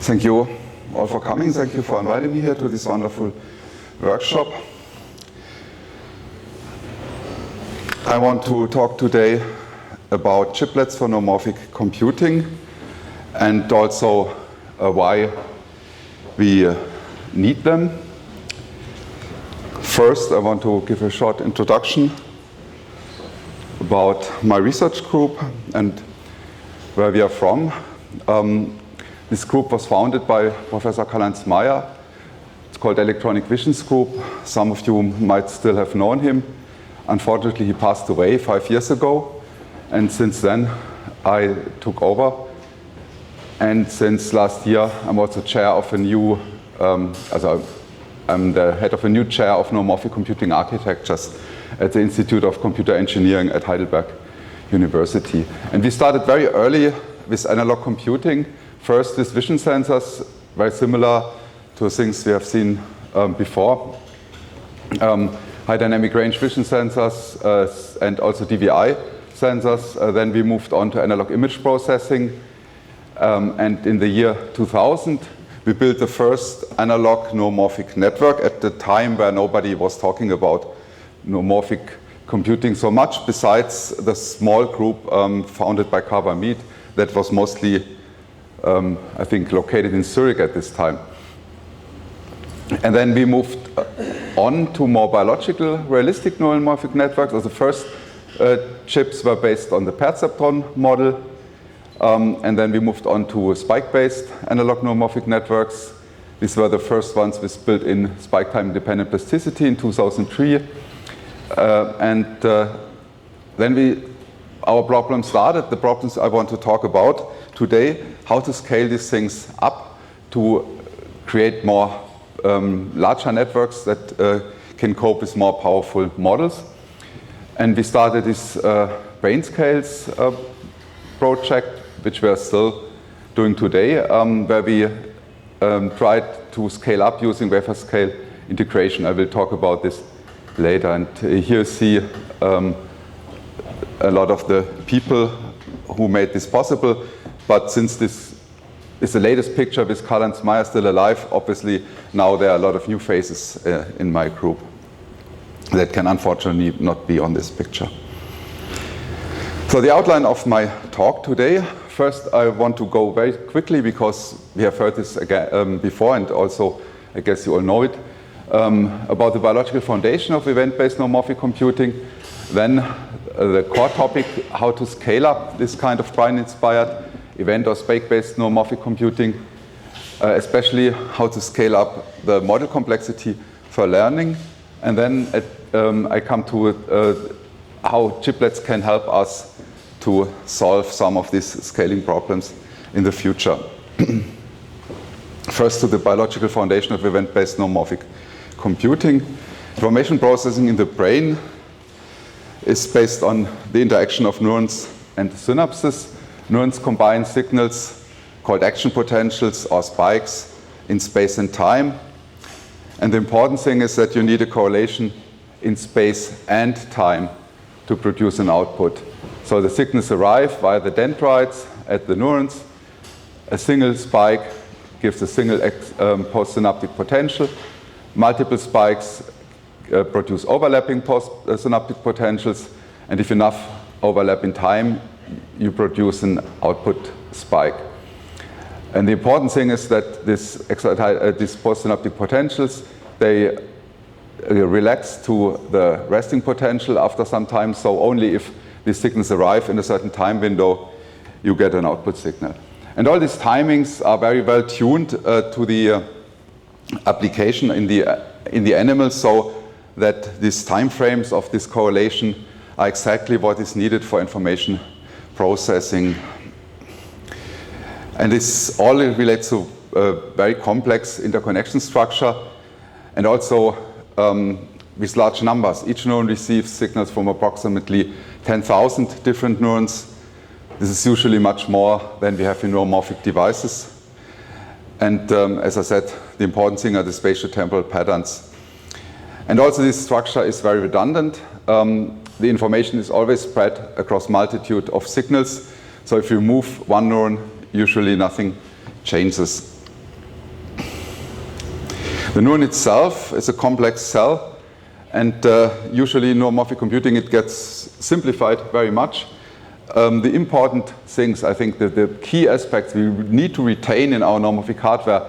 Thank you all for coming. Thank you for inviting me here to this wonderful workshop. I want to talk today about chiplets for neuromorphic computing and also why we need them. First, I want to give a short introduction about my research group and where we are from. This group was founded by Professor Karl-Heinz Meyer. It's called Electronic Visions Group. Some of you might still have known him. Unfortunately, he passed away 5 years ago, and since then I took over. And since last year, I'm also chair of a new, I'm the head of a new chair of neuromorphic computing architectures at the Institute of Computer Engineering at Heidelberg University. And we started very early with analog computing. First with vision sensors, very similar to things we have seen before. High dynamic range vision sensors and also DVI sensors. Then we moved on to analog image processing. And in the year 2000, we built the first analog neuromorphic network at the time where nobody was talking about neuromorphic computing so much, besides the small group founded by Carver Mead that was mostly, I think, located in Zurich at this time. And then we moved on to more biological, realistic neuromorphic networks. So the first chips were based on the perceptron model. And then we moved on to spike-based analog neuromorphic networks. These were the first ones with built-in spike time-independent plasticity in 2003. Then our problem started, the problems I want to talk about today, how to scale these things up to create more larger networks that can cope with more powerful models. And we started this BrainScaleS project, which we are still doing today, where we tried to scale up using Wafer Scale integration. I will talk about this later. And here you see a lot of the people who made this possible. But since this is the latest picture with Karl-Heinz Meyer still alive, obviously now there are a lot of new faces in my group that can unfortunately not be on this picture. So the outline of my talk today. First, I want to go very quickly because we have heard this again, before, and also I guess you all know it, about the biological foundation of event-based neuromorphic computing. Then the core topic, how to scale up this kind of brain-inspired event or spike-based neuromorphic computing, especially how to scale up the model complexity for learning. And then I come to how chiplets can help us to solve some of these scaling problems in the future. First, to the biological foundation of event-based neuromorphic computing. Information processing in the brain is based on the interaction of neurons and synapses. Neurons combine signals called action potentials or spikes in space and time. And the important thing is that you need a correlation in space and time to produce an output. So the signals arrive via the dendrites at the neurons. A single spike gives a single postsynaptic potential. Multiple spikes produce overlapping postsynaptic potentials. And if enough overlap in time, you produce an output spike. And the important thing is that these postsynaptic potentials, they relax to the resting potential after some time. So only if these signals arrive in a certain time window, you get an output signal. And all these timings are very well tuned to the application in the animals, so that these time frames of this correlation are exactly what is needed for information processing. And this all relates to a very complex interconnection structure, and also with large numbers. Each neuron receives signals from approximately 10,000 different neurons. This is usually much more than we have in neuromorphic devices. And as I said, the important thing are the spatial-temporal patterns. And also this structure is very redundant. The information is always spread across multitude of signals. So if you move one neuron, usually nothing changes. The neuron itself is a complex cell, and usually in neuromorphic computing it gets simplified very much. The important things, I think, the key aspects we need to retain in our neuromorphic hardware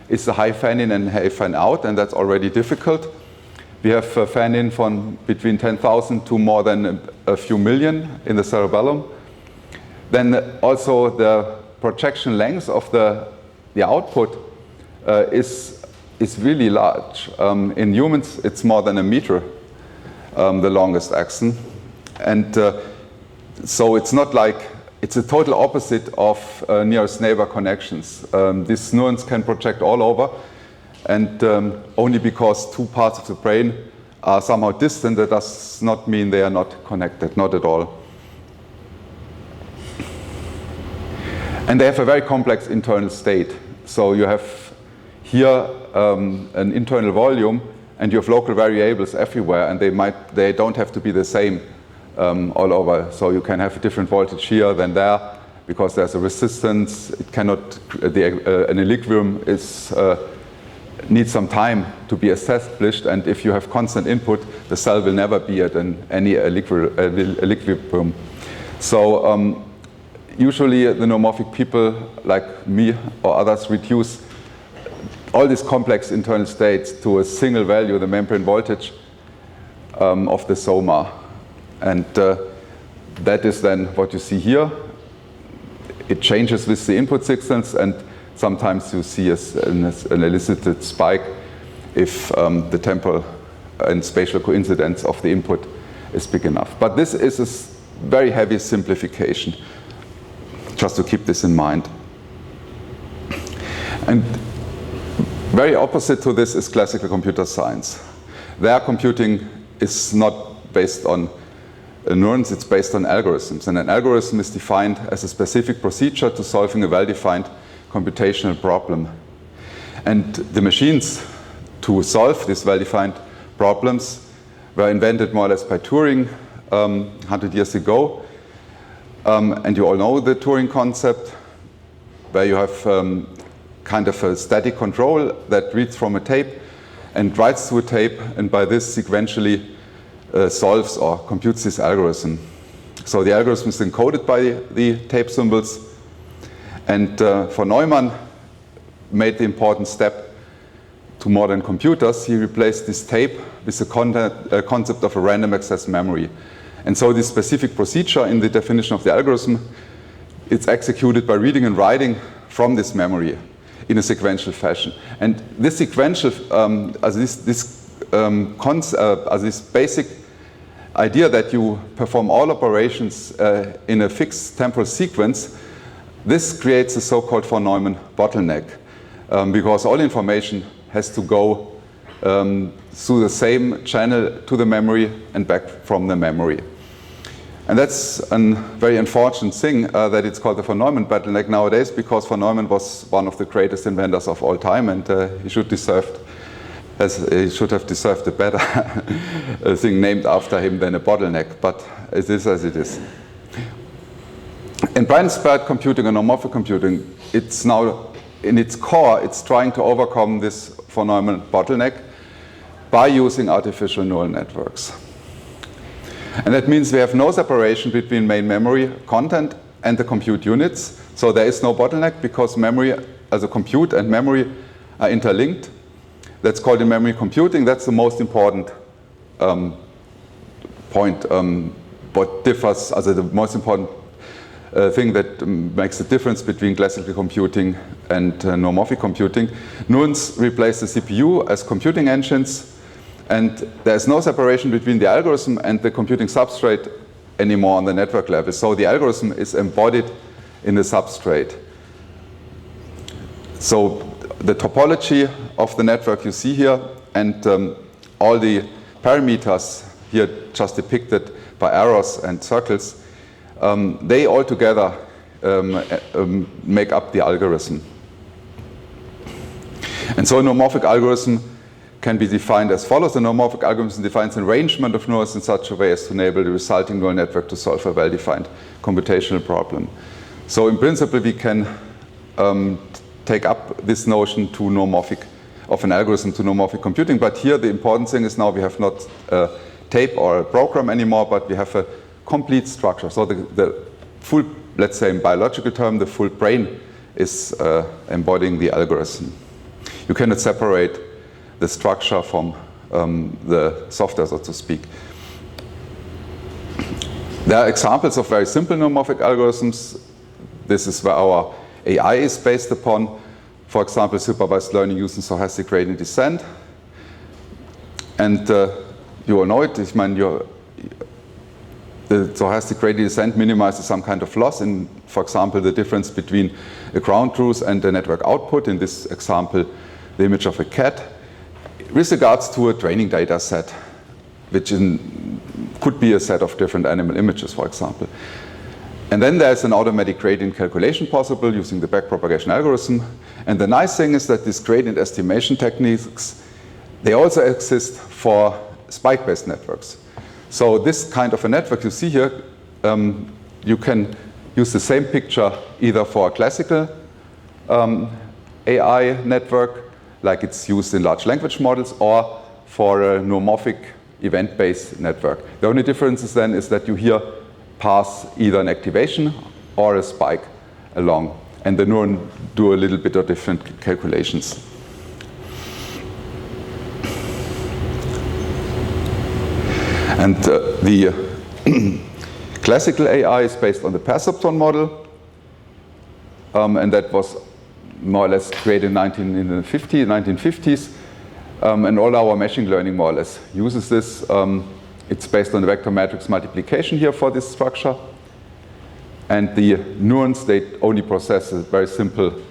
is the high fan-in and high fan-out, and that's already difficult. We have fan-in from between 10,000 to more than a few million in the cerebellum. Then also the projection length of the output is really large. In humans, it's more than a meter, the longest axon. And so it's not like, it's a total opposite of nearest neighbor connections. These neurons can project all over, and only because two parts of the brain are somehow distant, that does not mean they are not connected, not at all. And they have a very complex internal state. So you have here an internal volume, and you have local variables everywhere, and they don't have to be the same all over. So you can have a different voltage here than there, because there's a resistance. It cannot, an equilibrium needs some time to be established, and if you have constant input, the cell will never be at any equilibrium. So usually the neuromorphic people, like me or others, reduce all these complex internal states to a single value, the membrane voltage of the soma. And that is then what you see here. It changes with the input signals, and sometimes you see an elicited spike if the temporal and spatial coincidence of the input is big enough. But this is a very heavy simplification, just to keep this in mind. And very opposite to this is classical computer science. Their computing is not based on neurons, it's based on algorithms. And an algorithm is defined as a specific procedure to solving a well-defined computational problem. And the machines to solve these well-defined problems were invented more or less by Turing 100 years ago. And you all know the Turing concept, where you have kind of a static control that reads from a tape and writes to a tape, and by this sequentially solves or computes this algorithm. So the algorithm is encoded by the tape symbols, and von Neumann made the important step to modern computers. He replaced this tape with the concept of a random access memory. And so this specific procedure in the definition of the algorithm, it's executed by reading and writing from this memory in a sequential fashion. And this sequential, this basic idea that you perform all operations in a fixed temporal sequence, this creates a so-called von Neumann bottleneck, because all information has to go through the same channel to the memory and back from the memory. And that's a very unfortunate thing that it's called the von Neumann bottleneck nowadays, because von Neumann was one of the greatest inventors of all time, and he should have deserved a better thing named after him than a bottleneck, but it is as it is. In brain-inspired computing and neuromorphic computing, it's now, in its core, it's trying to overcome this von Neumann bottleneck by using artificial neural networks. And that means we have no separation between main memory content and the compute units. So there is no bottleneck, because memory, as a compute and memory, are interlinked. That's called in memory computing. That's the most important point. What differs, the most important thing that makes the difference between classical computing and neuromorphic computing. Neurons replace the CPU as computing engines, and there's no separation between the algorithm and the computing substrate anymore on the network level. So the algorithm is embodied in the substrate. So the topology of the network you see here, and all the parameters here just depicted by arrows and circles, they all together make up the algorithm. And so a neuromorphic algorithm can be defined as follows. The neuromorphic algorithm defines an arrangement of neurons in such a way as to enable the resulting neural network to solve a well-defined computational problem. So in principle, we can take up this notion to neuromorphic of an algorithm to neuromorphic computing. But here the important thing is now we have not a tape or a program anymore, but we have a complete structure. So the full, let's say in biological term, the full brain is embodying the algorithm. You cannot separate the structure from the software, so to speak. There are examples of very simple neuromorphic algorithms. This is where our AI is based upon. For example, supervised learning using stochastic gradient descent. And you all know it. I mean, the stochastic gradient descent minimizes some kind of loss in, for example, the difference between a ground truth and the network output. In this example, the image of a cat. With regards to a training data set, which could be a set of different animal images, for example. And then there's an automatic gradient calculation possible using the backpropagation algorithm. And the nice thing is that these gradient estimation techniques, they also exist for spike-based networks. So this kind of a network you see here, you can use the same picture either for a classical AI network, like it's used in large language models, or for a neuromorphic event-based network. The only difference is then is that you here pass either an activation or a spike along, and the neuron do a little bit of different calculations. And the classical AI is based on the perceptron model, and that was more or less created in the 1950s. And all our machine learning more or less uses this. It's based on the vector matrix multiplication here for this structure. And the neurons, they only process a very simple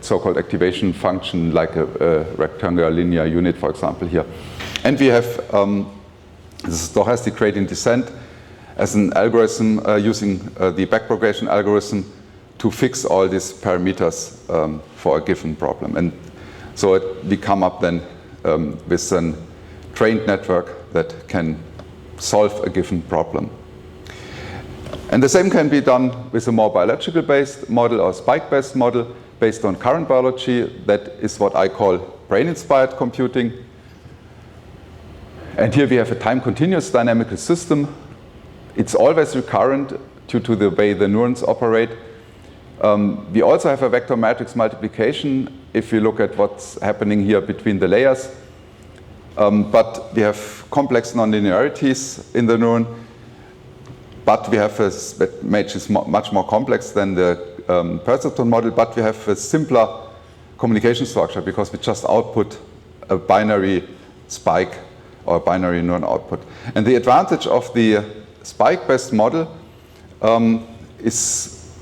so-called activation function, like a rectangular linear unit, for example, here. And we have this stochastic gradient descent as an algorithm using the backpropagation algorithm to fix all these parameters for a given problem. And so we come up then with a trained network that can solve a given problem. And the same can be done with a more biological-based model or spike-based model based on current biology. That is what I call brain-inspired computing. And here we have a time-continuous dynamical system. It's always recurrent due to the way the neurons operate. We also have a vector matrix multiplication if you look at what's happening here between the layers. But we have complex nonlinearities in the neuron. But we have a which is much more complex than the perceptron model. But we have a simpler communication structure because we just output a binary spike or a binary neuron output. And the advantage of the spike-based model is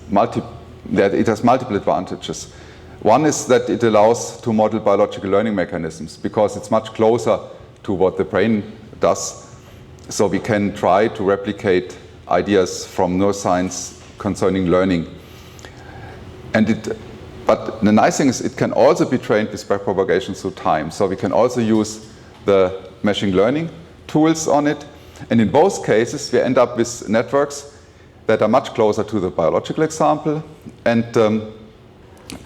that it has multiple advantages. One is that it allows to model biological learning mechanisms because it's much closer to what the brain does. So we can try to replicate ideas from neuroscience concerning learning. But the nice thing is it can also be trained with backpropagation through time. So we can also use the machine learning tools on it. And in both cases, we end up with networks that are much closer to the biological example. And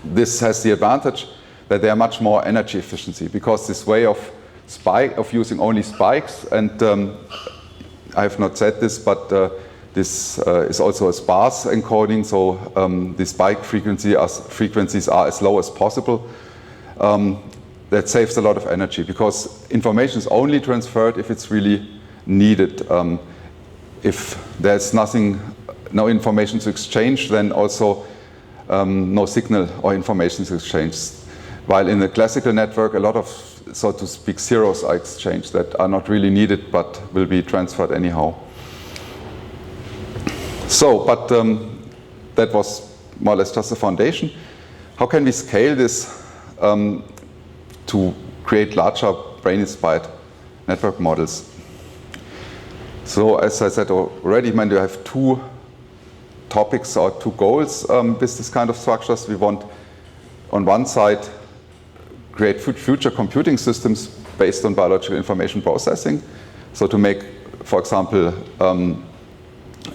this has the advantage that they are much more energy efficiency because this way of using only spikes, and I have not said this, but this is also a sparse encoding, so the spike frequencies are as low as possible. That saves a lot of energy because information is only transferred if it's really needed. If there's no information to exchange, then also no signal or information is exchanged. While in the classical network, a lot of, so to speak, zeros are exchanged that are not really needed but will be transferred anyhow. So, but that was more or less just the foundation. How can we scale this to create larger brain-inspired network models? So, as I said already, you have two topics or two goals with this kind of structures. We want, on one side, create future computing systems based on biological information processing. So to make, for example,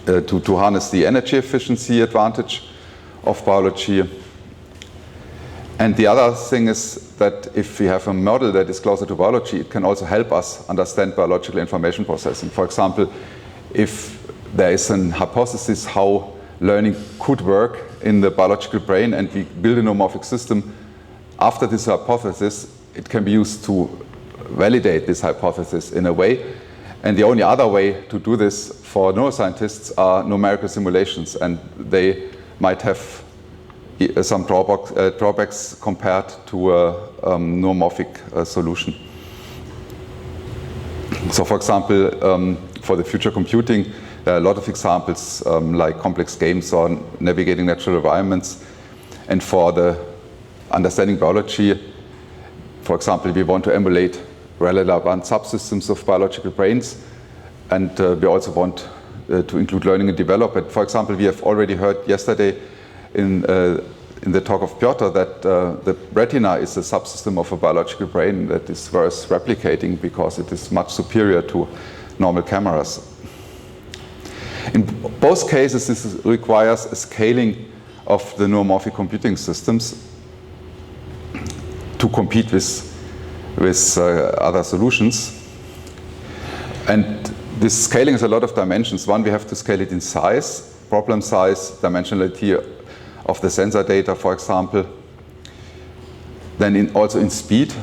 to harness the energy efficiency advantage of biology. And the other thing is that if we have a model that is closer to biology, it can also help us understand biological information processing. For example, if there is an hypothesis how learning could work in the biological brain and we build a neuromorphic system, after this hypothesis, it can be used to validate this hypothesis in a way. And the only other way to do this for neuroscientists are numerical simulations, and they might have some drawbacks compared to a neuromorphic solution. So for example, for the future computing, there are a lot of examples like complex games or navigating natural environments. And for the understanding biology, for example, we want to emulate relevant subsystems of biological brains, and we also want to include learning and development. For example, we have already heard yesterday in the talk of Piotr that the retina is a subsystem of a biological brain that is worth replicating because it is much superior to normal cameras. In both cases, this requires a scaling of the neuromorphic computing systems to compete with other solutions. And this scaling has a lot of dimensions. One, we have to scale it in size, problem size, dimensionality of the sensor data, for example. Then also in speed,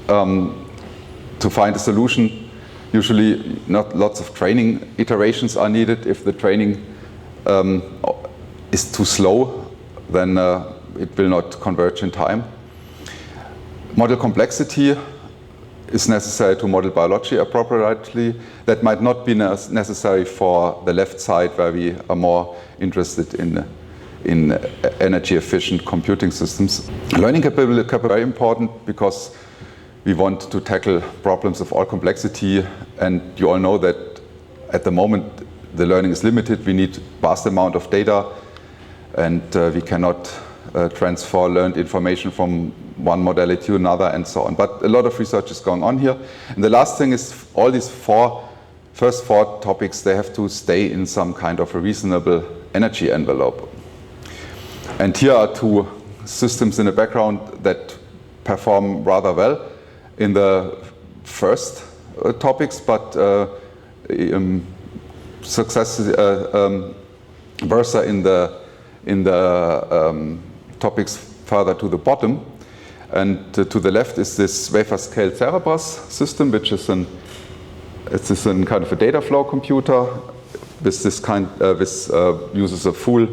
to find a solution. Usually not lots of training iterations are needed. If the training is too slow, then it will not converge in time. Model complexity is necessary to model biology appropriately. That might not be necessary for the left side, where we are more interested in energy efficient computing systems. Learning capability is very important because we want to tackle problems of all complexity, and you all know that at the moment the learning is limited. We need vast amount of data, and we cannot transfer learned information from one modality to another and so on. But a lot of research is going on here. And the last thing is all these first four topics, they have to stay in some kind of a reasonable energy envelope. And here are two systems in the background that perform rather well in the first topics, but success versa in the topics further to the bottom. And to the left is this Wafer Scale Cerebras system, which is kind of a data flow computer with this uses a full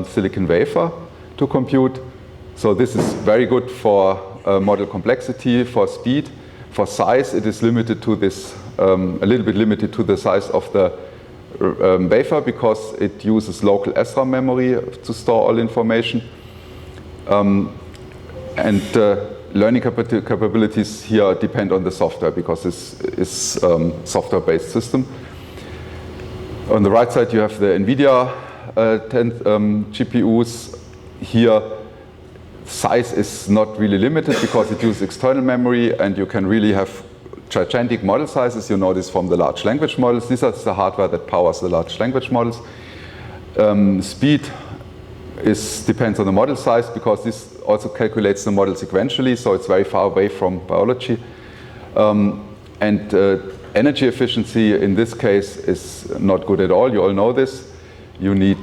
silicon wafer to compute. So this is very good for model complexity, for speed. For size, it is limited to this, a little bit limited to the size of the wafer because it uses local SRAM memory to store all information. And learning capabilities here depend on the software because this is a software-based system. On the right side, you have the NVIDIA GPUs. Here, size is not really limited because it uses external memory, and you can really have gigantic model sizes. You know this from the large language models. This is the hardware that powers the large language models. Speed depends on the model size because this also calculates the model sequentially, so it's very far away from biology. And energy efficiency in this case is not good at all. You all know this. You need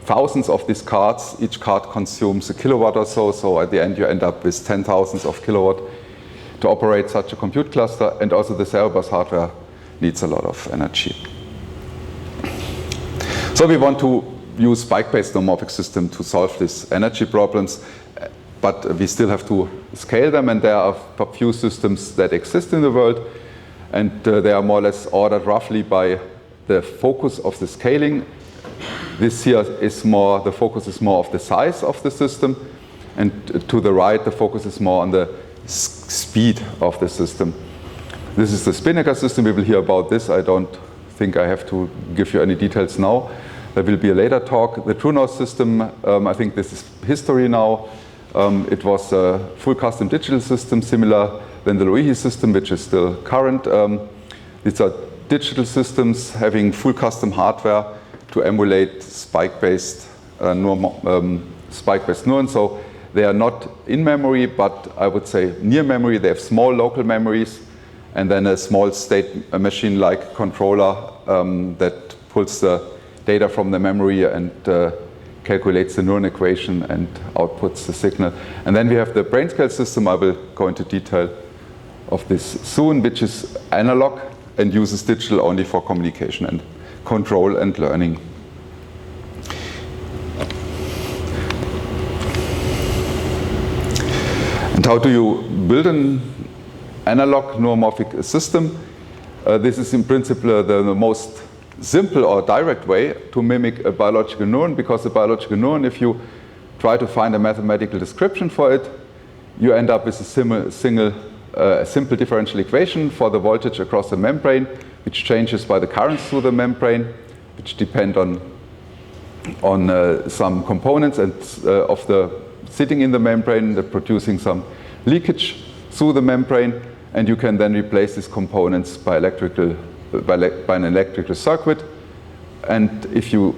thousands of these cards. Each card consumes a kilowatt or so, so at the end you end up with 10,000s of kilowatt to operate such a compute cluster, and also the Cerebras hardware needs a lot of energy. So we want to use spike-based neuromorphic system to solve these energy problems, but we still have to scale them, and there are a few systems that exist in the world, and they are more or less ordered roughly by the focus of the scaling. This here is more, the focus is more of the size of the system, and to the right the focus is more on the speed of the system. This is the Spinnaker system. We will hear about this. I don't think I have to give you any details now. There will be a later talk. The TrueNose system, I think this is history now. It was a full custom digital system, similar than the Loihi system, which is still current. These are digital systems having full custom hardware to emulate spike-based neurons. So They are not in memory, but I would say near memory. They have small local memories, and then a small state machine-like controller that pulls the data from the memory and calculates the neuron equation and outputs the signal. And then we have the BrainScale system. I will go into detail of this soon, which is analog and uses digital only for communication and control and learning. And how do you build an analog neuromorphic system? This is in principle the most simple or direct way to mimic a biological neuron, because a biological neuron, if you try to find a mathematical description for it, you end up with a simple differential equation for the voltage across the membrane, which changes by the currents through the membrane, which depend on some components and of the sitting in the membrane, producing some leakage through the membrane, and you can then replace these components by an electrical circuit. And if you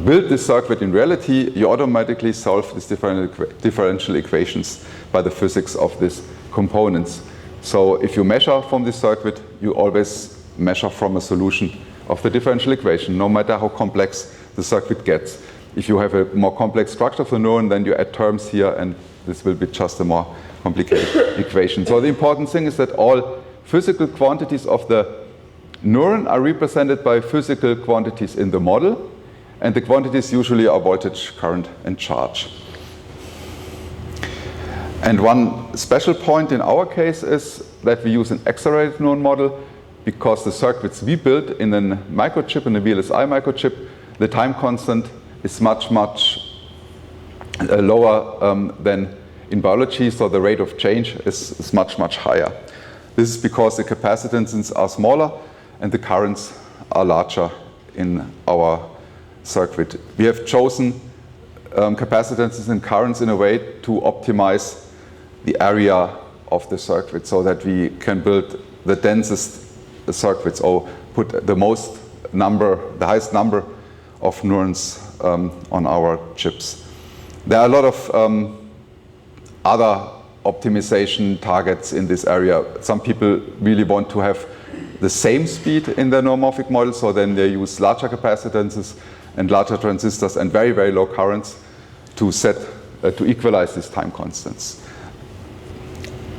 build this circuit in reality, you automatically solve these differential equations by the physics of these components. So if you measure from this circuit, you always measure from a solution of the differential equation, no matter how complex the circuit gets. If you have a more complex structure of the neuron, then you add terms here, and this will be just a more complicated equation. So the important thing is that all physical quantities of the neuron are represented by physical quantities in the model, and the quantities usually are voltage, current, and charge. And one special point in our case is that we use an accelerated neuron model, because the circuits we built in a microchip, in a VLSI microchip, the time constant is much lower than in biology, so the rate of change is much higher. This is because the capacitances are smaller and the currents are larger in our circuit. We have chosen capacitances and currents in a way to optimize the area of the circuit, so that we can build the densest circuits, or put the highest number of neurons on our chips. There are a lot of other optimization targets in this area. Some people really want to have the same speed in the neuromorphic model, so then they use larger capacitances and larger transistors and very low currents to equalize these time constants.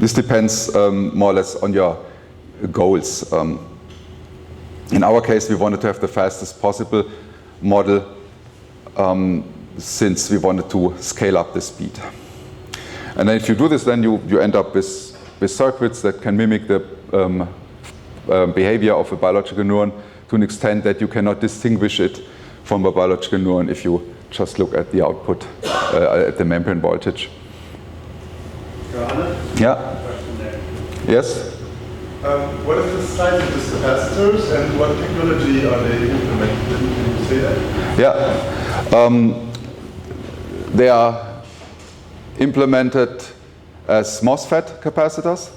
This depends more or less on your goals. In our case, we wanted to have the fastest possible model, since we wanted to scale up the speed. And then if you do this, then you end up with circuits that can mimic the behavior of a biological neuron to an extent that you cannot distinguish it from a biological neuron if you just look at the output, at the membrane voltage. Johannes? Yeah? Question there. Yes? What is the size of these capacitors, and what technology are they implemented? Can you say that? Yeah. They are implemented as MOSFET capacitors.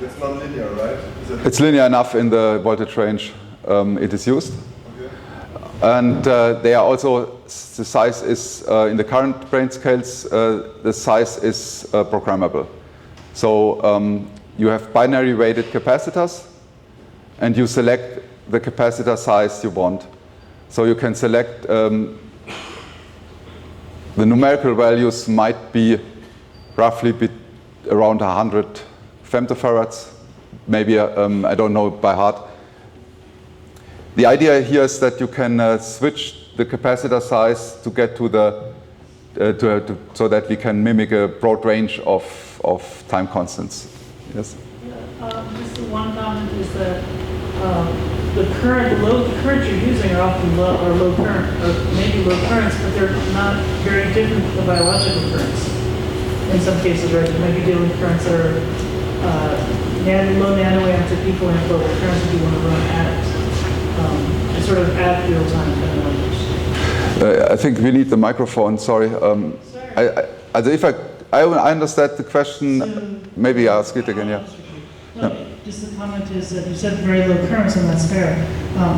It's not linear, right? It's linear enough in the voltage range it is used. Okay. And they are also, the size is, in the current BrainScaleS, the size is programmable. So you have binary weighted capacitors, and you select the capacitor size you want. So you can select, the numerical values might be roughly around 100 femtofarads, maybe, I don't know by heart. The idea here is that you can switch the capacitor size to get to the, so that we can mimic a broad range of time constants. Yes? Just one comment is that the current you're using are often low current, or maybe low currents, but they're not very different from the biological currents. In some cases, right, you might be dealing with currents that are low nanoamps to picoamp level currents if you want to run at sort of at real time kind of numbers. I think we need the microphone. Sorry. If I understand the question. Maybe ask it again. Yeah. No, Just the comment is that you said very low currents, and that's fair.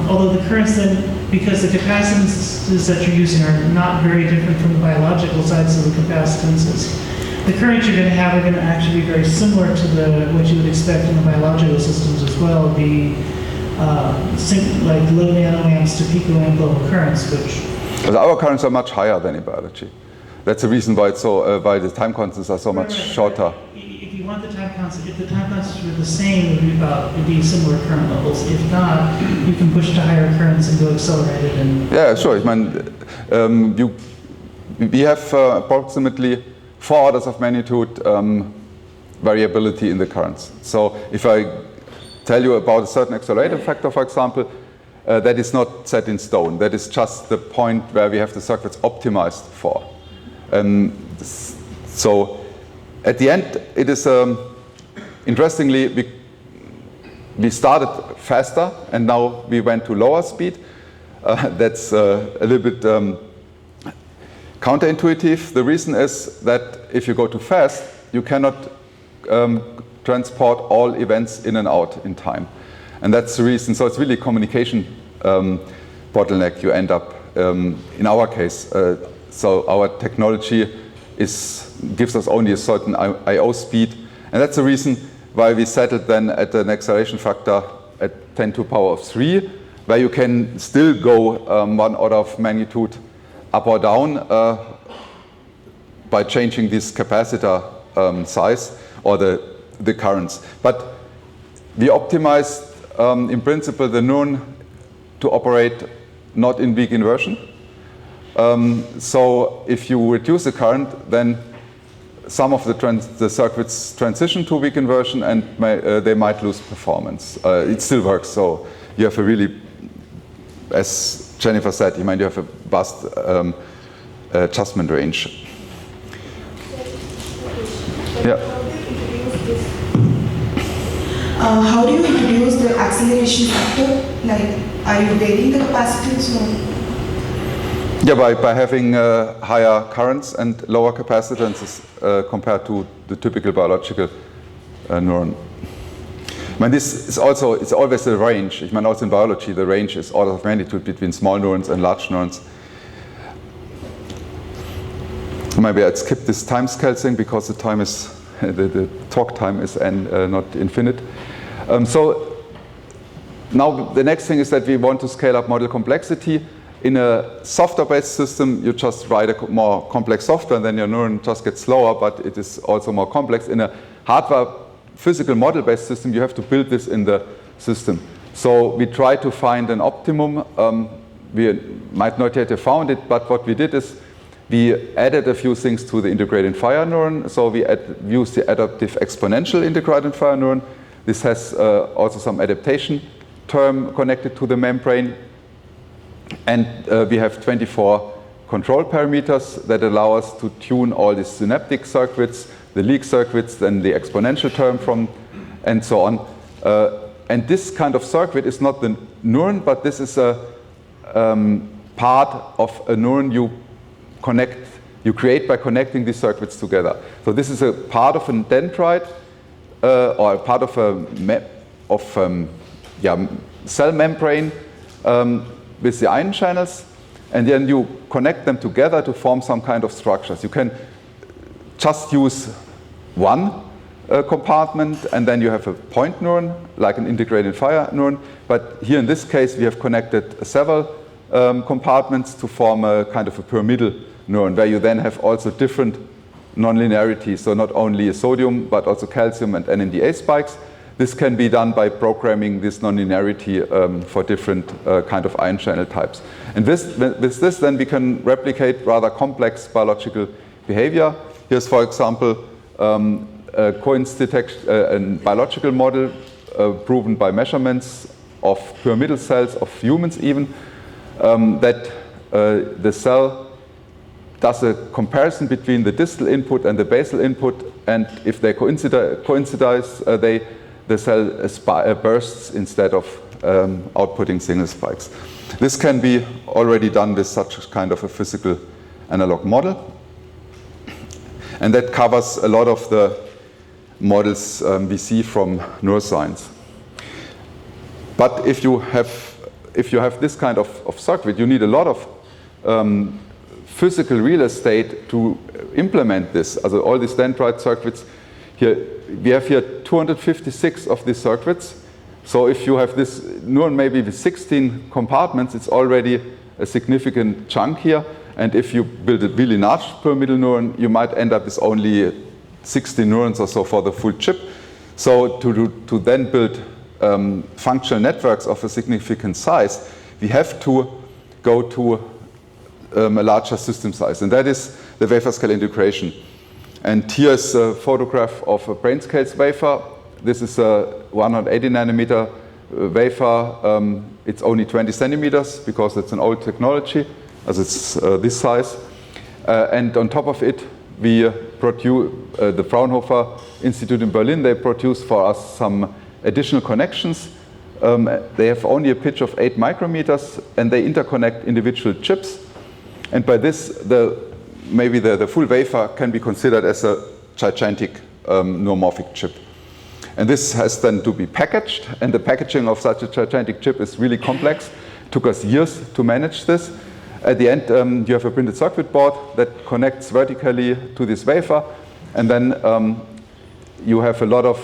Although the currents then, because the capacitances that you're using are not very different from the biological sides of the capacitances, the currents you're going to have are going to actually be very similar to what you would expect in the biological systems as well, be like low nanoamps to picoamp level currents, which... Our currents are much higher than in biology. That's the reason why it's so, why the time constants are so much shorter. If you want the time constant, if the time constants were the same, it would be similar current levels. If not, you can push to higher currents and go accelerated. And yeah, sure. I mean, we have approximately 4 orders of magnitude variability in the currents. So if I tell you about a certain accelerator factor, for example, that is not set in stone. That is just the point where we have the circuits optimized for. So at the end, it is interestingly we started faster and now we went to lower speed. That's a little bit counterintuitive. The reason is that if you go too fast, you cannot transport all events in and out in time, and that's the reason. So it's really a communication bottleneck you end up in our case. So our technology gives us only a certain I/O speed, and that's the reason why we settled then at an acceleration factor at 10 to the power of 3, where you can still go 1 order of magnitude up or down by changing this capacitor size or the currents. But we optimized in principle the neuron to operate not in weak inversion. So if you reduce the current, then some of the circuits transition to weak inversion and they might lose performance. It still works, so you have a really, as Jennifer said, you have a vast adjustment range. Yeah. How do you introduce the acceleration factor? Like, are you varying the capacitance or? Yeah, by having higher currents and lower capacitances compared to the typical biological neuron. I mean, this is also, it's always a range. I mean, also in biology, the range is order of magnitude between small neurons and large neurons. Maybe I'd skip this time scale thing because the time is, the talk time is not infinite. So now the next thing is that we want to scale up model complexity. In a software-based system, you just write a more complex software and then your neuron just gets slower, but it is also more complex. In a hardware physical model-based system, you have to build this in the system. So we try to find an optimum. We might not yet have found it, but what we did is we added a few things to the integrated fire neuron. So we used the adaptive exponential integrated fire neuron. This has also some adaptation term connected to the membrane. And we have 24 control parameters that allow us to tune all the synaptic circuits, the leak circuits, then the exponential term from, and so on. And this kind of circuit is not the neuron, but this is a part of a neuron you create by connecting these circuits together. So this is a part of a dendrite or a part of a cell membrane with the ion channels, and then you connect them together to form some kind of structures. You can just use one compartment, and then you have a point neuron, like an integrated fire neuron. But here in this case, we have connected several compartments to form a kind of a pyramidal neuron, where you then have also different nonlinearities, so not only sodium, but also calcium and NMDA spikes. This can be done by programming this nonlinearity for different kind of ion channel types. And with this, then we can replicate rather complex biological behavior. Here's, for example, a coins detection, a biological model proven by measurements of pyramidal cells of humans even, that the cell does a comparison between the distal input and the basal input, and if they coincidize, the cell bursts instead of outputting single spikes. This can be already done with such kind of a physical analog model. And that covers a lot of the models we see from neuroscience. But if you have this kind of circuit, you need a lot of physical real estate to implement this. Also all these dendrite circuits, here we have here 256 of these circuits. So if you have this neuron maybe with 16 compartments, it's already a significant chunk here. And if you build a really large pyramidal neuron, you might end up with only 60 neurons or so for the full chip. So to then build functional networks of a significant size, we have to go to a larger system size, and that is the wafer scale integration. And here's a photograph of a BrainScaleS wafer. This is a 180 nanometer wafer. It's only 20 centimeters because it's an old technology, as it's this size. And on top of it, we produce the Fraunhofer Institute in Berlin. They produce for us some additional connections. They have only a pitch of 8 micrometers, and they interconnect individual chips. And by this, maybe the full wafer can be considered as a gigantic neuromorphic chip. And this has then to be packaged, and the packaging of such a gigantic chip is really complex. It took us years to manage this. At the end, you have a printed circuit board that connects vertically to this wafer, and then you have a lot of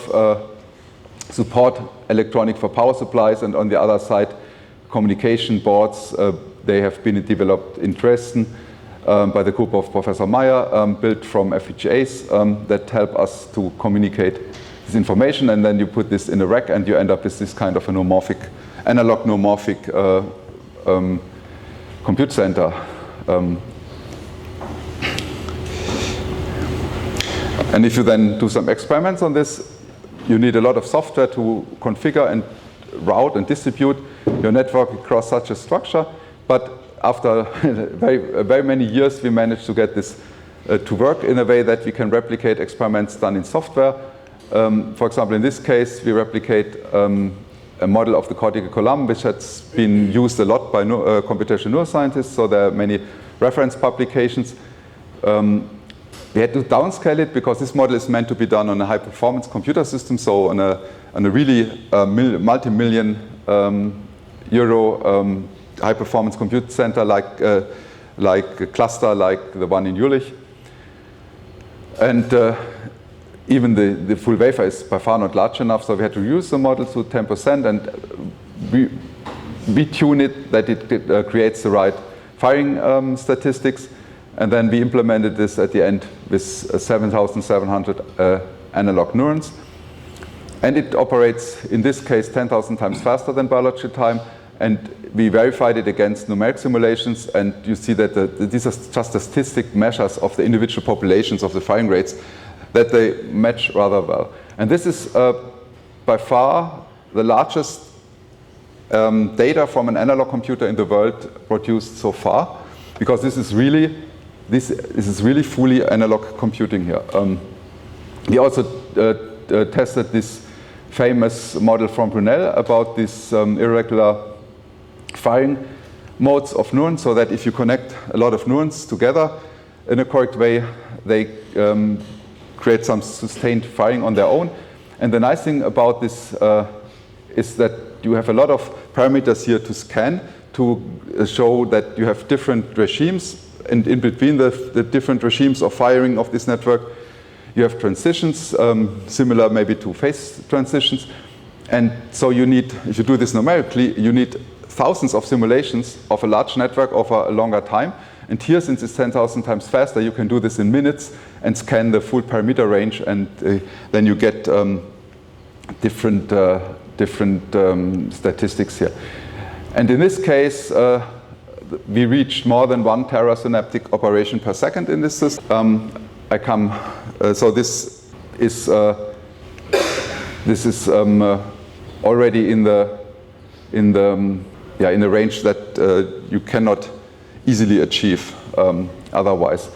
support electronic for power supplies, and on the other side, communication boards. They have been developed in Dresden by the group of Professor Meyer, built from FPGAs that help us to communicate this information, and then you put this in a rack and you end up with this kind of a neuromorphic, analog neuromorphic compute center. And if you then do some experiments on this, you need a lot of software to configure and route and distribute your network across such a structure. But after very many years, we managed to get this to work in a way that we can replicate experiments done in software. For example, in this case, we replicate a model of the cortical column, which has been used a lot by computational neuroscientists. So there are many reference publications. We had to downscale it because this model is meant to be done on a high-performance computer system, so on a really multi-million euro high-performance compute center like a cluster like the one in Jülich. And even the full wafer is by far not large enough, so we had to reduce the model to 10% and retune it that it creates the right firing statistics. And then we implemented this at the end with 7,700 analog neurons. And it operates, in this case, 10,000 times faster than biological time. And we verified it against numeric simulations. And you see that these are just statistic measures of the individual populations of the firing rates, that they match rather well. And this is by far the largest data from an analog computer in the world produced so far, because this is really fully analog computing here. We also tested this famous model from Brunel about these irregular firing modes of neurons, so that if you connect a lot of neurons together in a correct way, they create some sustained firing on their own. And the nice thing about this is that you have a lot of parameters here to scan to show that you have different regimes, and in between the different regimes of firing of this network, you have transitions, similar maybe to phase transitions. And so you need, if you do this numerically, you need thousands of simulations of a large network over a longer time. And here, since it's 10,000 times faster, you can do this in minutes and scan the full parameter range, and then you get different statistics here. And in this case, we reached more than 1 terasynaptic operation per second in this system. So this is already in the range that you cannot easily achieve otherwise.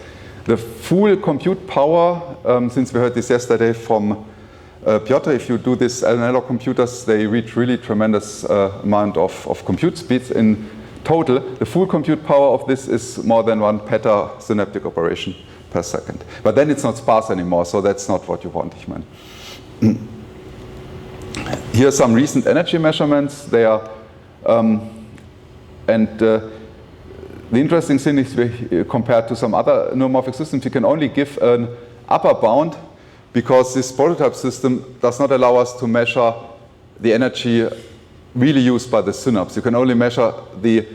The full compute power, since we heard this yesterday from Piotr, if you do this analog computers, they reach really tremendous amount of compute speeds. In total, the full compute power of this is more than 1 petasynaptic operation per second. But then it's not sparse anymore, so that's not what you want, ich meine. here are some recent energy measurements. They are, the interesting thing is, compared to some other neuromorphic systems, you can only give an upper bound because this prototype system does not allow us to measure the energy really used by the synapse. You can only measure the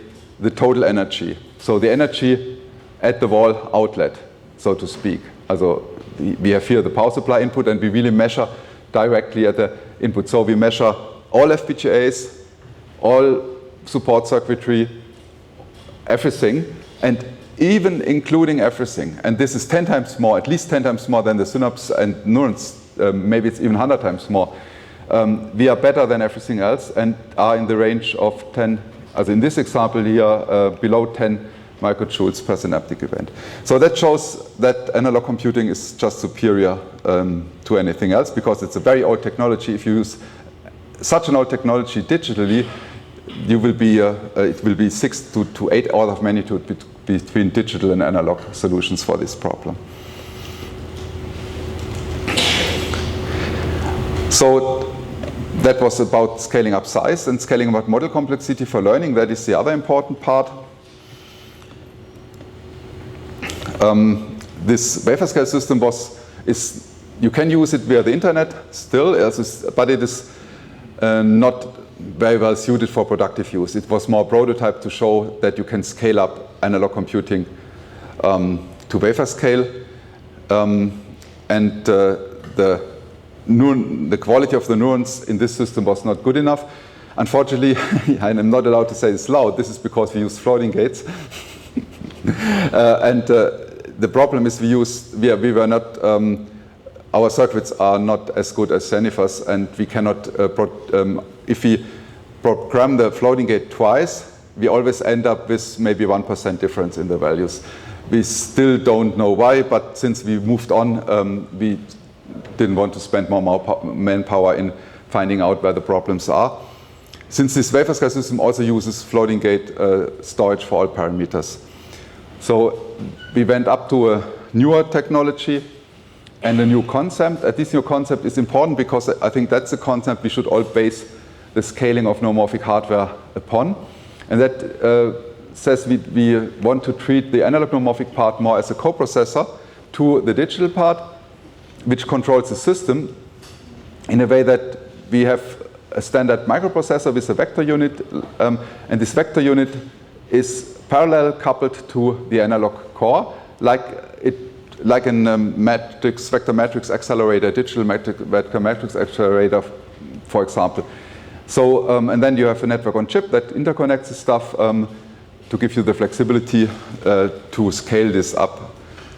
total energy. So the energy at the wall outlet, so to speak. Also, we have here the power supply input, and we really measure directly at the input. So we measure all FPGAs, all support circuitry, everything, and even including everything. And this is 10 times more, at least 10 times more than the synapse and neurons. Maybe it's even 100 times more. We are better than everything else and are in the range of 10, as in this example here, below 10 microjoules per synaptic event. So that shows that analog computing is just superior to anything else because it's a very old technology. If you use such an old technology digitally, you will be, it will be 6 to 8 orders of magnitude between digital and analog solutions for this problem. So that was about scaling up size and scaling up model complexity for learning. That is the other important part. This Wafer Scale system you can use it via the internet still, but it is not very well suited for productive use. It was more prototype to show that you can scale up analog computing to wafer scale, and the quality of the neurons in this system was not good enough. Unfortunately, I'm not allowed to say this loud. This is because we use floating gates, and the problem is our circuits are not as good as Jennifer's, and we cannot, if we program the floating gate twice, we always end up with maybe 1% difference in the values. We still don't know why, but since we moved on, we didn't want to spend more manpower in finding out where the problems are. Since this Wafer Scale system also uses floating gate storage for all parameters. So we went up to a newer technology and a new concept. This new concept is important because I think that's the concept we should all base the scaling of neuromorphic hardware upon. And that says we want to treat the analog neuromorphic part more as a coprocessor to the digital part, which controls the system in a way that we have a standard microprocessor with a vector unit, and this vector unit is parallel coupled to the analog core, like a vector matrix accelerator, digital vector matrix accelerator, for example. So, and then you have a network on chip that interconnects the stuff to give you the flexibility to scale this up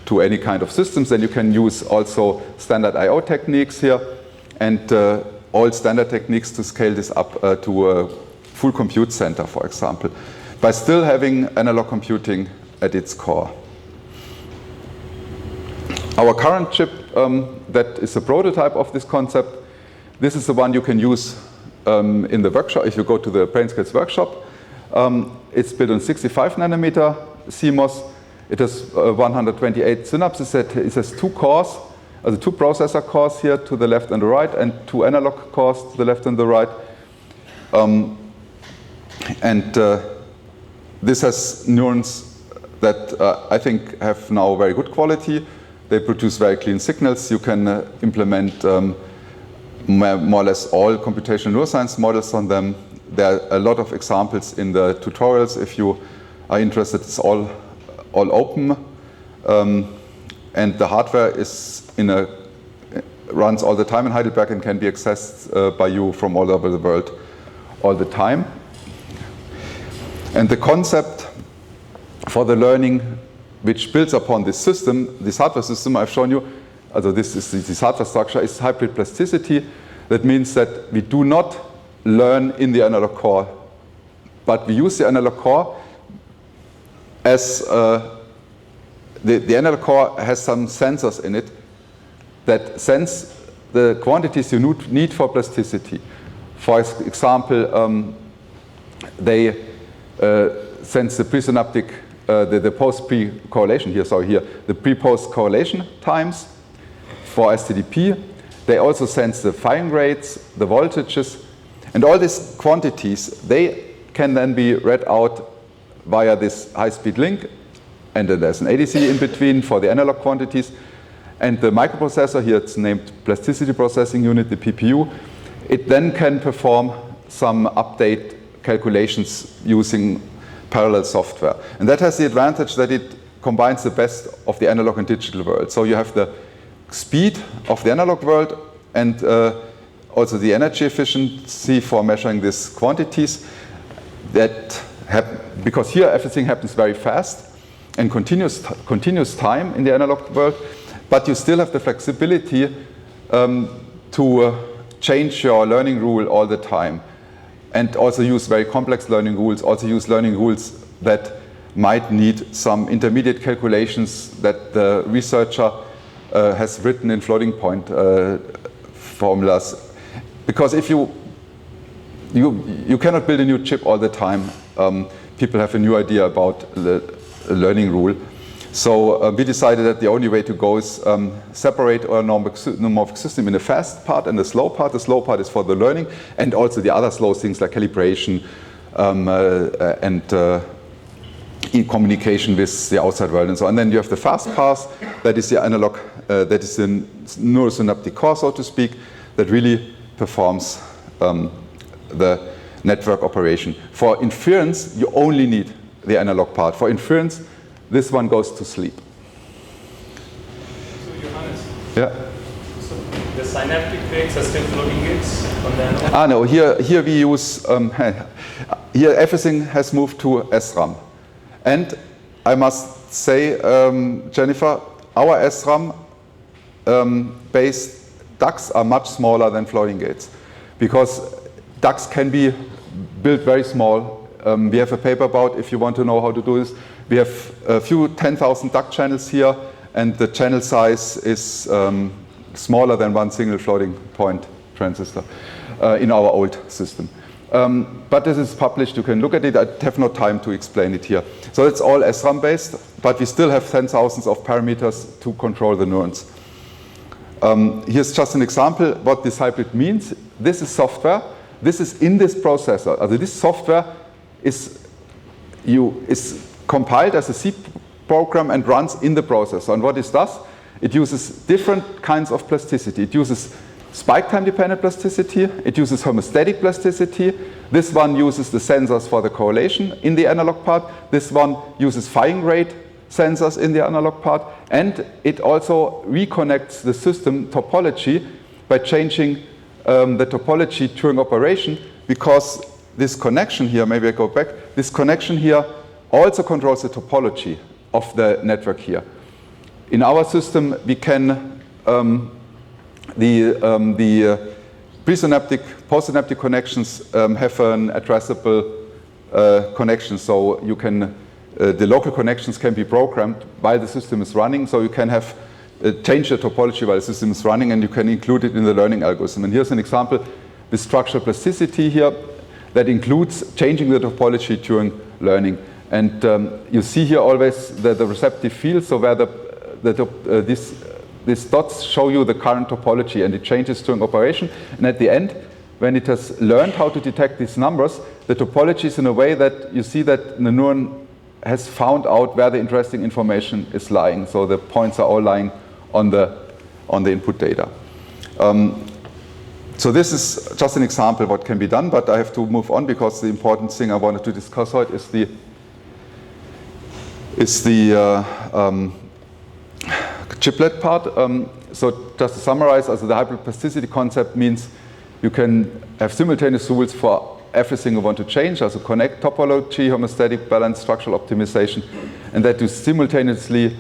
to any kind of systems. And you can use also standard I/O techniques here and all standard techniques to scale this up to a full compute center, for example, by still having analog computing at its core. Our current chip that is a prototype of this concept, this is the one you can use in the workshop. If you go to the BrainScaleS workshop, it's built on 65 nanometer CMOS. It has 128 synapses. It has 2 cores, also 2 processor cores here to the left and the right, and 2 analog cores to the left and the right. This has neurons that I think have now very good quality. They produce very clean signals. You can implement more or less all computational neuroscience models on them. There are a lot of examples in the tutorials. If you are interested, it's all open. And the hardware runs all the time in Heidelberg and can be accessed by you from all over the world all the time. And the concept for the learning which builds upon this system, this hardware system I've shown you, also this hardware structure is hybrid plasticity. That means that we do not learn in the analog core, but we use the analog core as the analog core has some sensors in it that sense the quantities you need for plasticity. For example, they sense the presynaptic, the post-pre correlation here, the pre-post correlation times for STDP. They also sense the firing rates, the voltages, And all these quantities, they can then be read out via this high-speed link, and then there's an ADC in between for the analog quantities. And the microprocessor, here it's named Plasticity Processing Unit, the PPU, it then can perform some update calculations using parallel software. And that has the advantage that it combines the best of the analog and digital world. So you have the speed of the analog world and also the energy efficiency for measuring these quantities. Because here everything happens very fast and continuous time in the analog world, but you still have the flexibility to change your learning rule all the time, and also use very complex learning rules, also use learning rules that might need some intermediate calculations that the researcher has written in floating point formulas. Because if you cannot build a new chip all the time, people have a new idea about the learning rule. So we decided that the only way to go is separate our neuromorphic system in the fast part and the slow part. The slow part is for the learning, and also the other slow things like calibration and in communication with the outside world and so on. And then you have the fast path, that is the analog, that is the neurosynaptic core, so to speak, that really performs the network operation. For inference, you only need the analog part. For inference, this one goes to sleep. So Johannes, yeah. So the synaptic peaks are still floating gates on the analog? No, here we use, here everything has moved to SRAM. And I must say, Jennifer, our SRAM based ducts are much smaller than floating gates, because ducts can be built very small. We have a paper about, if you want to know how to do this, we have a few 10,000 duct channels here, and the channel size is smaller than one single floating point transistor in our old system. But this is published, you can look at it. I have no time to explain it here. So it's all SRAM based, but we still have 10,000s of parameters to control the neurons. Here's just an example what this hybrid means. This is software. This is in this processor. Also this software is compiled as a C program and runs in the processor. And what it does, it uses different kinds of plasticity. It uses spike time dependent plasticity. It uses homeostatic plasticity. This one uses the sensors for the correlation in the analog part. This one uses firing rate sensors in the analog part. And it also reconnects the system topology by changing the topology during operation, because this connection here, maybe I go back, this connection here also controls the topology of the network here. In our system, we can, the presynaptic, postsynaptic connections have an addressable connection, so you can, the local connections can be programmed while the system is running, so you can have change the topology while the system is running, and you can include it in the learning algorithm. And here's an example with structural plasticity here that includes changing the topology during learning. And you see here always the receptive field, so where these dots show you the current topology, and it changes during operation. And at the end, when it has learned how to detect these numbers, the topology is in a way that you see that the neuron has found out where the interesting information is lying. So the points are all lying on the input data. So this is just an example what can be done, but I have to move on because the important thing I wanted to discuss heute is the chiplet part. So just to summarize, also the hybrid plasticity concept means you can have simultaneous rules for everything you want to change, also connect topology, homeostatic balance, structural optimization, and that you simultaneously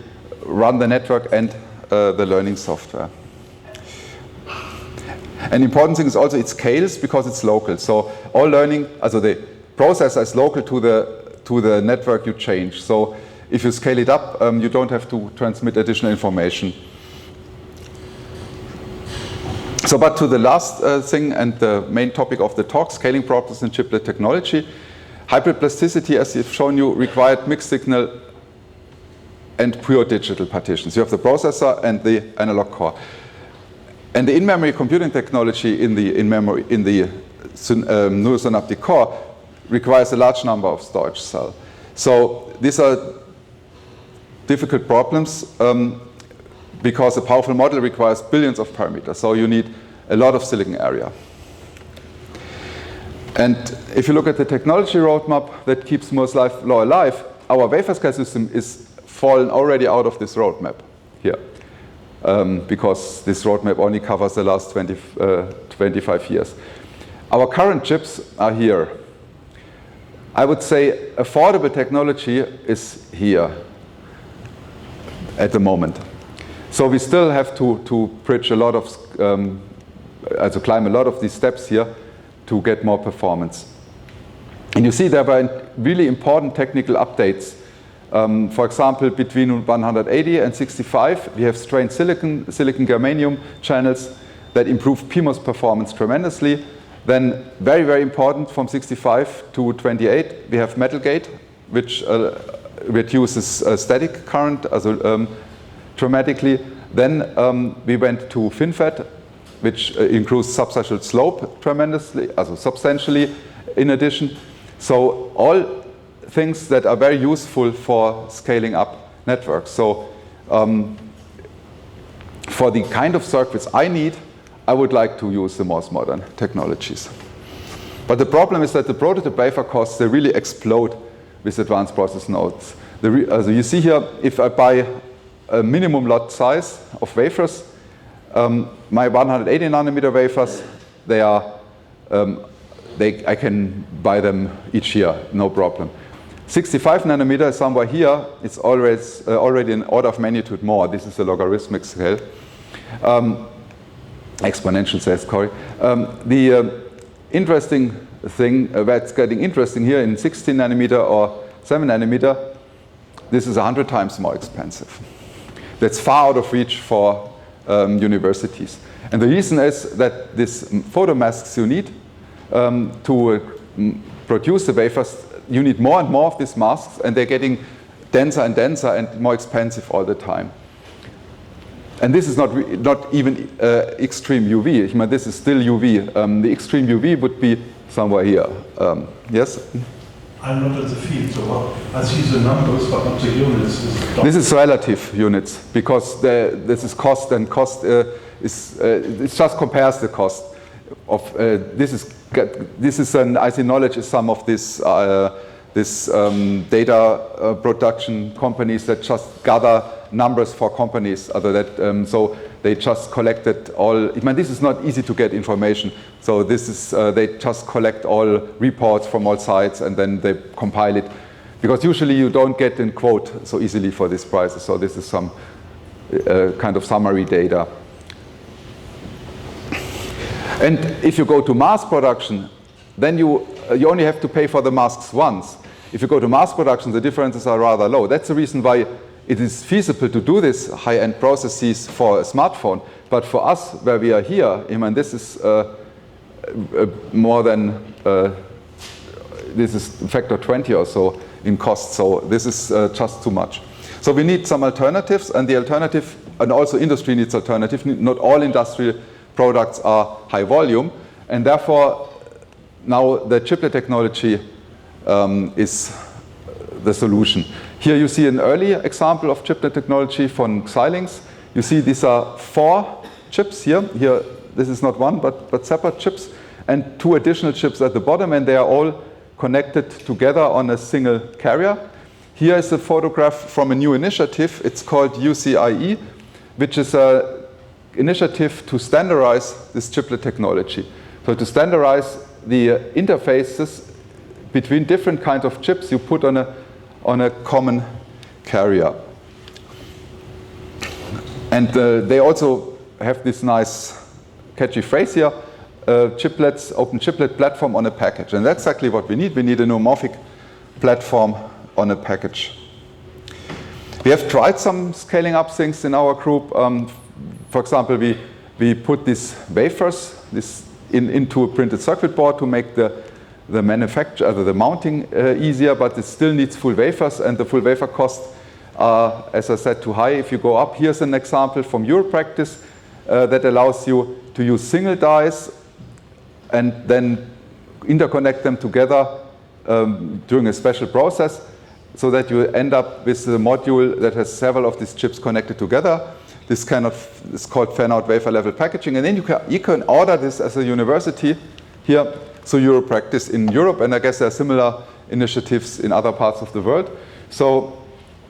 run the network and the learning software. An important thing is also it scales because it's local. So all learning, also the processor is local to the network you change. So if you scale it up, you don't have to transmit additional information. So, but to the last thing and the main topic of the talk, scaling properties in chiplet technology. Hybrid plasticity, as I've shown you, required mixed signal and pure digital partitions. You have the processor and the analog core. And the in-memory computing technology in the neurosynaptic core requires a large number of storage cells. So these are difficult problems because a powerful model requires billions of parameters. So you need a lot of silicon area. And if you look at the technology roadmap that keeps Moore's law alive, our wafer scale system is fallen already out of this roadmap here. Because this roadmap only covers the last 25 years. Our current chips are here. I would say affordable technology is here at the moment. So we still have to bridge a lot of, climb a lot of these steps here to get more performance. And you see there were really important technical updates. For example, between 180 and 65, we have strained silicon germanium channels that improve PMOS performance tremendously. Then, very, very important, from 65 to 28, we have metal gate, which reduces static current dramatically. Then we went to FinFET, which improves substantial slope tremendously, substantially in addition. So all things that are very useful for scaling up networks. So for the kind of circuits I need, I would like to use the most modern technologies. But the problem is that the prototype wafer costs, they really explode with advanced process nodes. You see here, if I buy a minimum lot size of wafers, my 180 nanometer wafers, I can buy them each year, no problem. 65 nanometer is somewhere here. It's always already an order of magnitude more. This is a logarithmic scale, exponential scale, sorry. The interesting thing that's getting interesting here in 16 nanometer or 7 nanometer, this is 100 times more expensive. That's far out of reach for universities. And the reason is that these photomasks you need to produce the wafers, you need more and more of these masks, and they're getting denser and denser and more expensive all the time. And this is not even extreme UV. I mean, this is still UV. The extreme UV would be somewhere here. Yes? I'm not in the field, so I see the numbers, but not the units. This is relative units, because this is cost, and cost it just compares the cost of this is an IC knowledge is some of this data production companies that just gather numbers for companies other that so they just collected all. I mean, this is not easy to get information, so this is they just collect all reports from all sides and then they compile it, because usually you don't get in quote so easily for these prices. So this is some kind of summary data. And if you go to mass production, then you only have to pay for the masks once. If you go to mass production, the differences are rather low. That's the reason why it is feasible to do this high-end processes for a smartphone. But for us, where we are here, I mean, this is more than this is factor 20 or so in cost. So this is just too much. So we need some alternatives, and the alternative, and also industry needs alternative. Not all industrial products are high volume, and therefore now the chiplet technology is the solution. Here you see an early example of chiplet technology from Xilinx. You see these are 4 chips here. Here, this is not one, but separate chips, and 2 additional chips at the bottom, and they are all connected together on a single carrier. Here is a photograph from a new initiative. It's called UCIe, which is an initiative to standardize this chiplet technology. So to standardize the interfaces between different kinds of chips you put on a common carrier. And they also have this nice catchy phrase here, chiplets, open chiplet platform on a package. And that's exactly what we need. We need a neuromorphic platform on a package. We have tried some scaling up things in our group. For example, we put these wafers into a printed circuit board to make the manufacture, the mounting easier, but it still needs full wafers, and the full wafer costs are, as I said, too high. If you go up, here's an example from your practice that allows you to use single dies and then interconnect them together during a special process, so that you end up with a module that has several of these chips connected together. This is called fan-out wafer level packaging, and then you can order this as a university here. So Europractice in Europe, and I guess there are similar initiatives in other parts of the world. So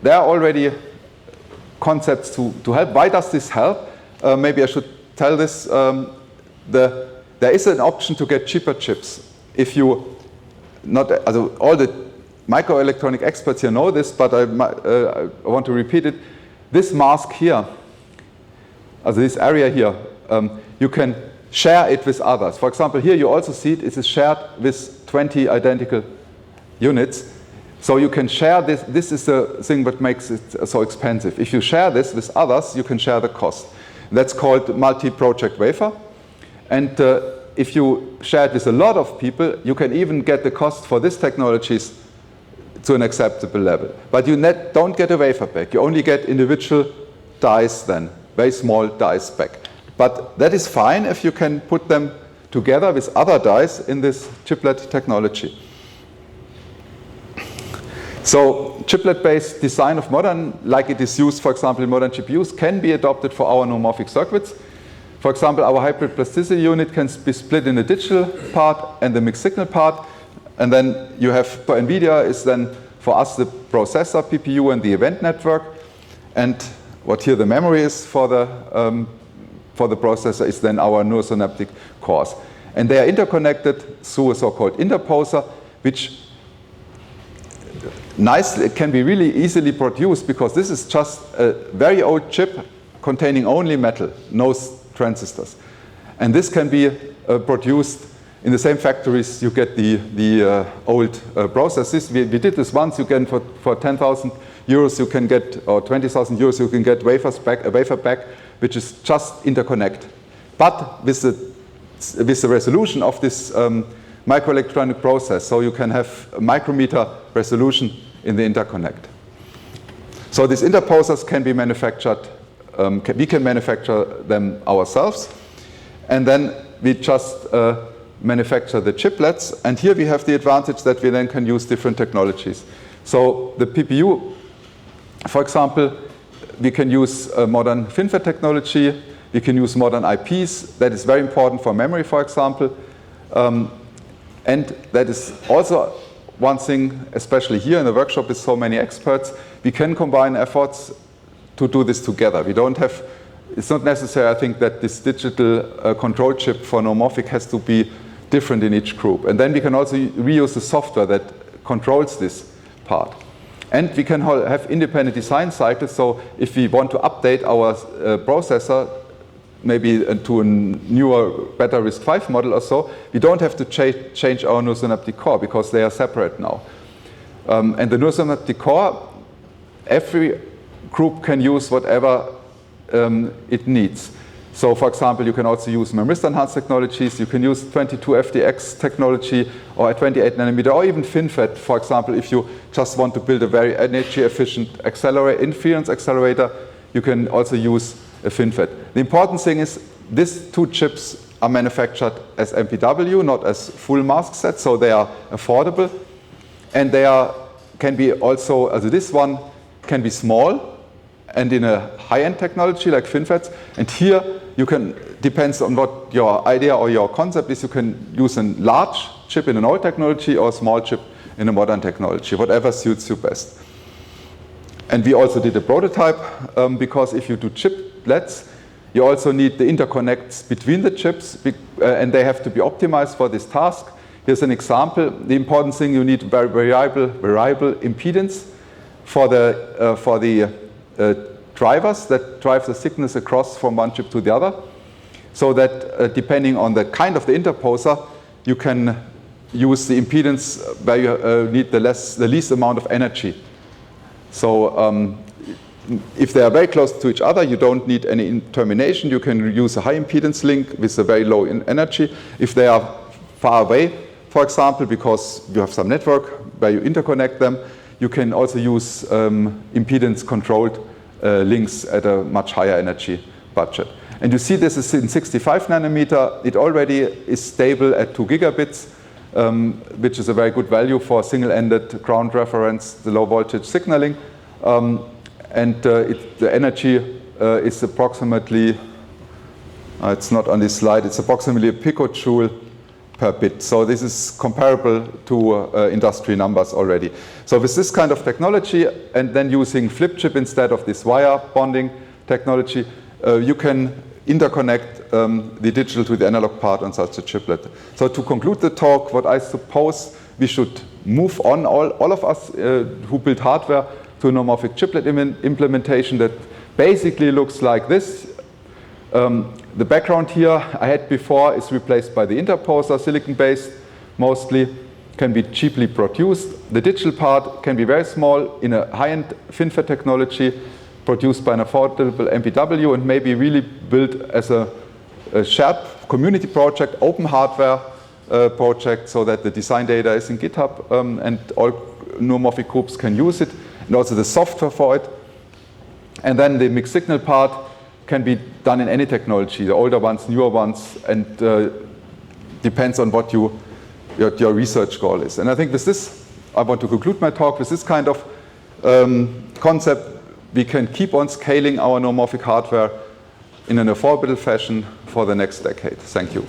there are already concepts to help. Why does this help? Maybe I should tell this. There is an option to get cheaper chips. If you all the microelectronic experts here know this, but I want to repeat it. This mask here, this area here, you can share it with others. For example, here you also see it is shared with 20 identical units. So you can share this. This is the thing that makes it so expensive. If you share this with others, you can share the cost. That's called multi-project wafer. And if you share it with a lot of people, you can even get the cost for these technologies to an acceptable level. But you don't get a wafer back. You only get individual dies then, very small dies back. But that is fine if you can put them together with other dies in this chiplet technology. So chiplet-based design of modern, like it is used, for example, in modern GPUs, can be adopted for our neuromorphic circuits. For example, our hybrid plasticity unit can be split in the digital part and the mixed signal part. And then you have, for NVIDIA, is then for us the processor, PPU, and the event network. And what here the memory is for the processor is then our neurosynaptic cores. And they are interconnected through a so-called interposer, which nicely can be really easily produced because this is just a very old chip containing only metal, no transistors. And this can be produced in the same factories you get the old processes. We did this once. You can, for 10,000 euros, you can get, or 20,000 euros, you can get a wafer back, which is just interconnect. But with the resolution of this microelectronic process, so you can have a micrometer resolution in the interconnect. So these interposers can be manufactured. We can manufacture them ourselves, and then we just manufacture the chiplets. And here we have the advantage that we then can use different technologies. So the PPU, for example, we can use modern FinFET technology. We can use modern IPs. That is very important for memory, for example. And that is also one thing, especially here in the workshop with so many experts, we can combine efforts to do this together. We don't have, it's not necessary, I think, that this digital control chip for neuromorphic has to be different in each group. And then we can also reuse the software that controls this part. And we can have independent design cycles, so if we want to update our processor, maybe to a newer, better RISC-V model or so, we don't have to change our neurosynaptic core because they are separate now. And the neurosynaptic core, every group can use whatever it needs. So for example, you can also use memristor-enhanced technologies, you can use 22FDX technology or a 28 nanometer, or even FinFET, for example, if you just want to build a very energy-efficient inference accelerator, you can also use a FinFET. The important thing is these two chips are manufactured as MPW, not as full mask sets, so they are affordable. And they can be also, this one can be small and in a high-end technology like FinFETs. And here you can, depends on what your idea or your concept is, you can use a large chip in an old technology or a small chip in a modern technology, whatever suits you best. And we also did a prototype because if you do chiplets, you also need the interconnects between the chips, and they have to be optimized for this task. Here's an example. The important thing, you need variable impedance for the drivers that drive the signals across from one chip to the other, so that depending on the kind of the interposer, you can use the impedance where you need the least amount of energy. So if they are very close to each other, you don't need any termination. You can use a high impedance link with a very low energy. If they are far away, for example, because you have some network where you interconnect them, you can also use impedance-controlled links at a much higher energy budget. And you see this is in 65 nanometer. It already is stable at 2 gigabits which is a very good value for single-ended ground reference, the low voltage signaling. The energy is approximately, it's not on this slide, it's approximately a picojoule per bit. So this is comparable to industry numbers already. So with this kind of technology, and then using flip chip instead of this wire bonding technology, you can interconnect the digital to the analog part on such a chiplet. So to conclude the talk, what I suppose we should move on, all of us who build hardware, to a neuromorphic chiplet implementation that basically looks like this. The background here I had before is replaced by the interposer, silicon-based mostly, can be cheaply produced. The digital part can be very small in a high-end FinFET technology, produced by an affordable MPW, and maybe really built as a shared community project, open hardware project, so that the design data is in GitHub and all neuromorphic groups can use it, and also the software for it. And then the mixed signal part can be done in any technology, the older ones, newer ones, and depends on what your research goal is. And I think with this, I want to conclude my talk with this kind of concept. We can keep on scaling our neuromorphic hardware in an affordable fashion for the next decade. Thank you.